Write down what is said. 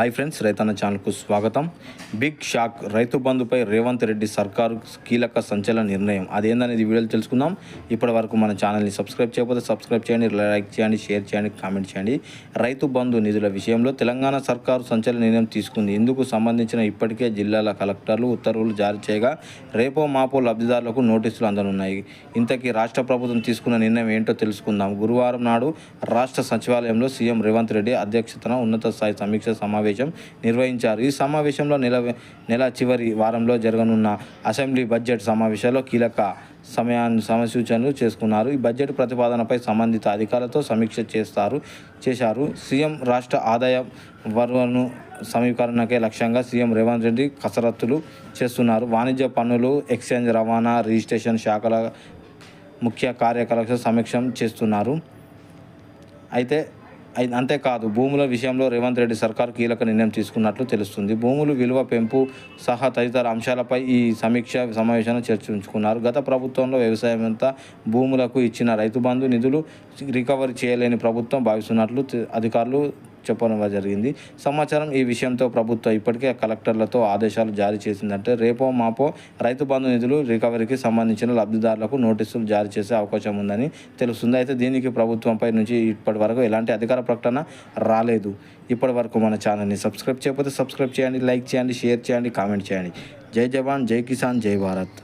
Hi friends, రైతన్న ఛానల్కు స్వాగతం. బిగ్ షాక్, రైతు బంధుపై రేవంత్ రెడ్డి సర్కారు కీలక సంచలన నిర్ణయం. అదేందనేది వీడియోలో తెలుసుకుందాం. ఇప్పటి వరకు మన ఛానల్ని సబ్స్క్రైబ్ చేయకపోతే సబ్స్క్రైబ్ చేయండి, లైక్ చేయండి, షేర్ చేయండి, కామెంట్ చేయండి. రైతు బంధు నిధుల విషయంలో తెలంగాణ సర్కారు సంచలన నిర్ణయం తీసుకుంది. ఇందుకు సంబంధించిన ఇప్పటికే జిల్లాల కలెక్టర్లు ఉత్తర్వులు జారీ చేయగా రేపో మాపో లబ్ధిదారులకు నోటీసులు అందనున్నాయి. ఇంతకీ రాష్ట్ర ప్రభుత్వం తీసుకున్న నిర్ణయం ఏంటో తెలుసుకుందాం. గురువారం నాడు రాష్ట్ర సచివాలయంలో సీఎం రేవంత్ రెడ్డి అధ్యక్షతన ఉన్నత స్థాయి సమీక్ష సమావేశం నిర్వహించారు. ఈ సమావేశంలో నెల చివరి వారంలో జరగనున్న అసెంబ్లీ బడ్జెట్ సమావేశాల్లో కీలక సమసూచనలు చేసుకున్నారు. ఈ బడ్జెట్ ప్రతిపాదనపై సంబంధిత అధికారులతో సమీక్ష చేశారు. సీఎం రాష్ట్ర ఆదాయ వనరులను సమీకరణకే లక్ష్యంగా సీఎం రేవంత్ రెడ్డి కసరత్తులు చేస్తున్నారు. వాణిజ్య పన్నులు, ఎక్స్చేంజ్, రవాణా, రిజిస్ట్రేషన్ శాఖల ముఖ్య కార్యకలాపాల సమీక్ష చేస్తున్నారు. అంతేకాదు, భూముల విషయంలో రేవంత్ రెడ్డి సర్కారు కీలక నిర్ణయం తీసుకున్నట్లు తెలుస్తుంది. భూములు విలువ పెంపు సహా తదితర అంశాలపై ఈ సమీక్ష సమావేశంలో చర్చించుకున్నారు. గత ప్రభుత్వంలో వ్యవసాయమంతా భూములకు ఇచ్చిన రైతు బంధు నిధులు రికవరీ చేయలేని ప్రభుత్వం భావిస్తున్నట్లు అధికారులు చెప్పడం జరిగింది. సమాచారం ఈ విషయంతో ప్రభుత్వం ఇప్పటికే కలెక్టర్లతో ఆదేశాలు జారీ చేసిందంటే రేపో మాపో రైతు బంధు నిధులు రికవరీకి సంబంధించిన లబ్ధిదారులకు నోటీసులు జారీ చేసే అవకాశం ఉందని తెలుస్తుంది. అయితే దీనికి ప్రభుత్వంపై నుంచి ఇప్పటి వరకు ఎలాంటి అధికార ప్రకటన రాలేదు. ఇప్పటి వరకు మన ఛానల్ని సబ్స్క్రైబ్ చేయకపోతే సబ్స్క్రైబ్ చేయండి, లైక్ చేయండి, షేర్ చేయండి, కామెంట్ చేయండి. జై జవాన్, జై కిసాన్, జై భారత్.